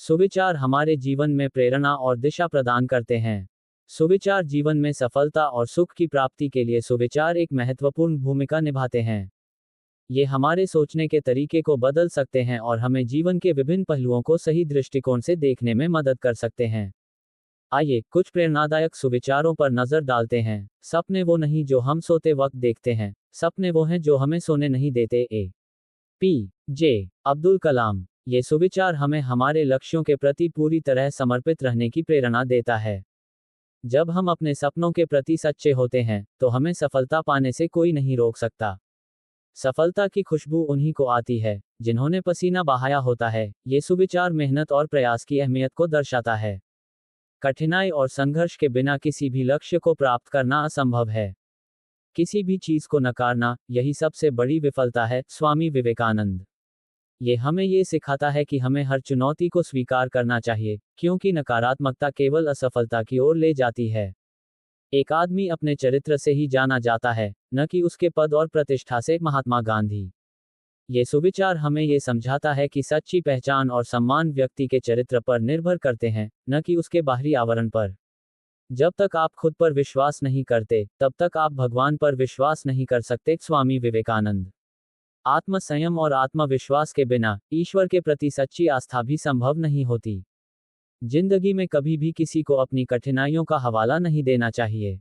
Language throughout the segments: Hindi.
सुविचार हमारे जीवन में प्रेरणा और दिशा प्रदान करते हैं। सुविचार जीवन में सफलता और सुख की प्राप्ति के लिए सुविचार एक महत्वपूर्ण भूमिका निभाते हैं। ये हमारे सोचने के तरीके को बदल सकते हैं और हमें जीवन के विभिन्न पहलुओं को सही दृष्टिकोण से देखने में मदद कर सकते हैं। आइए कुछ प्रेरणादायक सुविचारों पर नजर डालते हैं। सपने वो नहीं जो हम सोते वक्त देखते हैं, सपने वो हैं जो हमें सोने नहीं देते। ए.पी.जे. अब्दुल कलाम। ये सुविचार हमें हमारे लक्ष्यों के प्रति पूरी तरह समर्पित रहने की प्रेरणा देता है। जब हम अपने सपनों के प्रति सच्चे होते हैं, तो हमें सफलता पाने से कोई नहीं रोक सकता। सफलता की खुशबू उन्हीं को आती है, जिन्होंने पसीना बहाया होता है। ये सुविचार मेहनत और प्रयास की अहमियत को दर्शाता है। कठिनाई और संघर्ष के बिना किसी भी लक्ष्य को प्राप्त करना असंभव है। किसी भी चीज को नकारना, यही सबसे बड़ी विफलता है। स्वामी विवेकानंद। ये हमें ये सिखाता है कि हमें हर चुनौती को स्वीकार करना चाहिए, क्योंकि नकारात्मकता केवल असफलता की ओर ले जाती है। एक आदमी अपने चरित्र से ही जाना जाता है, न कि उसके पद और प्रतिष्ठा से। महात्मा गांधी। ये सुविचार हमें ये समझाता है कि सच्ची पहचान और सम्मान व्यक्ति के चरित्र पर निर्भर करते हैं, न कि उसके बाहरी आवरण पर। जब तक आप खुद पर विश्वास नहीं करते, तब तक आप भगवान पर विश्वास नहीं कर सकते। स्वामी विवेकानंद। आत्मसंयम और आत्मविश्वास के बिना ईश्वर के प्रति सच्ची आस्था भी संभव नहीं होती। जिंदगी में कभी भी किसी को अपनी कठिनाइयों का हवाला नहीं देना चाहिए।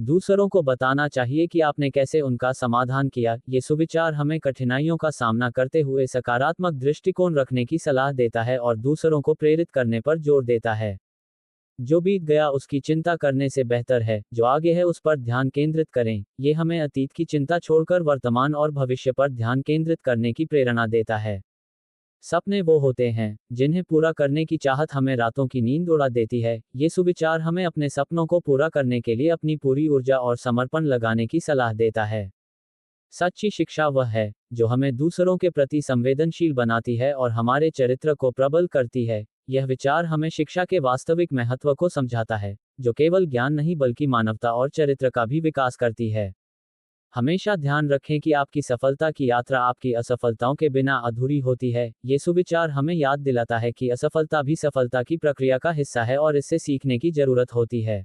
दूसरों को बताना चाहिए कि आपने कैसे उनका समाधान किया। ये सुविचार हमें कठिनाइयों का सामना करते हुए सकारात्मक दृष्टिकोण रखने की सलाह देता है और दूसरों को प्रेरित करने पर जोर देता है। जो बीत गया उसकी चिंता करने से बेहतर है जो आगे है उस पर ध्यान केंद्रित करें। ये हमें अतीत की चिंता छोड़कर वर्तमान और भविष्य पर ध्यान केंद्रित करने की प्रेरणा देता है। सपने वो होते हैं जिन्हें पूरा करने की चाहत हमें रातों की नींद उड़ा देती है। ये सुविचार हमें अपने सपनों को पूरा करने के लिए अपनी पूरी ऊर्जा और समर्पण लगाने की सलाह देता है। सच्ची शिक्षा वह है जो हमें दूसरों के प्रति संवेदनशील बनाती है और हमारे चरित्र को प्रबल करती है। यह विचार हमें शिक्षा के वास्तविक महत्व को समझाता है, जो केवल ज्ञान नहीं बल्कि मानवता और चरित्र का भी विकास करती है। हमेशा ध्यान रखें कि आपकी सफलता की यात्रा आपकी असफलताओं के बिना अधूरी होती है। ये सुविचार हमें याद दिलाता है कि असफलता भी सफलता की प्रक्रिया का हिस्सा है और इससे सीखने की जरूरत होती है।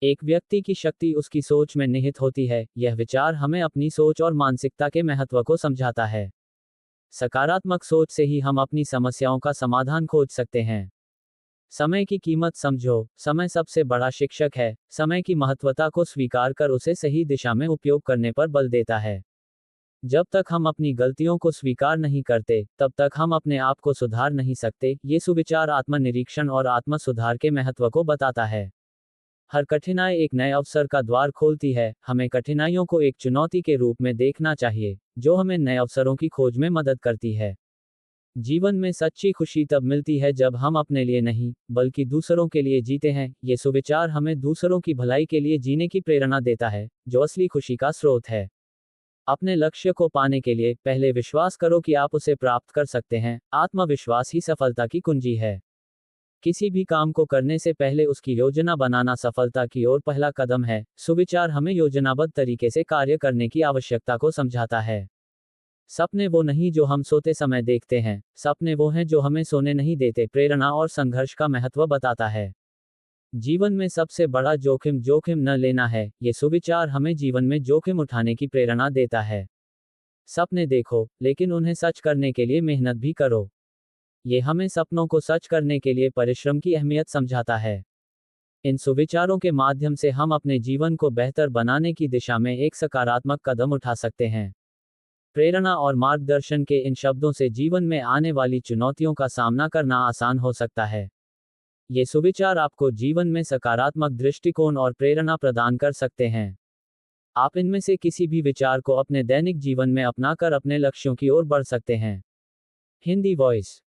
एक व्यक्ति की शक्ति उसकी सोच में निहित होती है। यह विचार हमें अपनी सोच और मानसिकता के महत्व को समझाता है। सकारात्मक सोच से ही हम अपनी समस्याओं का समाधान खोज सकते हैं। समय की कीमत समझो। समय सबसे बड़ा शिक्षक है। समय की महत्वता को स्वीकार कर उसे सही दिशा में उपयोग करने पर बल देता है। जब तक हम अपनी गलतियों को स्वीकार नहीं करते, तब तक हम अपने आप को सुधार नहीं सकते। ये सुविचार आत्मनिरीक्षण और आत्म सुधार के महत्व को बताता है। हर कठिनाई एक नए अवसर का द्वार खोलती है। हमें कठिनाइयों को एक चुनौती के रूप में देखना चाहिए, जो हमें नए अवसरों की खोज में मदद करती है। जीवन में सच्ची खुशी तब मिलती है जब हम अपने लिए नहीं, बल्कि दूसरों के लिए जीते हैं। ये सुविचार हमें दूसरों की भलाई के लिए जीने की प्रेरणा देता है, जो असली खुशी का स्रोत है। अपने लक्ष्य को पाने के लिए पहले विश्वास करो कि आप उसे प्राप्त कर सकते हैं। आत्मविश्वास ही सफलता की कुंजी है। किसी भी काम को करने से पहले उसकी योजना बनाना सफलता की ओर पहला कदम है। सुविचार हमें योजनाबद्ध तरीके से कार्य करने की आवश्यकता को समझाता है। सपने वो नहीं जो हम सोते समय देखते हैं, सपने वो हैं जो हमें सोने नहीं देते। प्रेरणा और संघर्ष का महत्व बताता है। जीवन में सबसे बड़ा जोखिम न लेना है। ये सुविचार हमें जीवन में जोखिम उठाने की प्रेरणा देता है। सपने देखो, लेकिन उन्हें सच करने के लिए मेहनत भी करो। ये हमें सपनों को सच करने के लिए परिश्रम की अहमियत समझाता है। इन सुविचारों के माध्यम से हम अपने जीवन को बेहतर बनाने की दिशा में एक सकारात्मक कदम उठा सकते हैं। प्रेरणा और मार्गदर्शन के इन शब्दों से जीवन में आने वाली चुनौतियों का सामना करना आसान हो सकता है। ये सुविचार आपको जीवन में सकारात्मक दृष्टिकोण और प्रेरणा प्रदान कर सकते हैं। आप इनमें से किसी भी विचार को अपने दैनिक जीवन में अपनाकर अपने लक्ष्यों की ओर बढ़ सकते हैं। हिंदी वॉइस।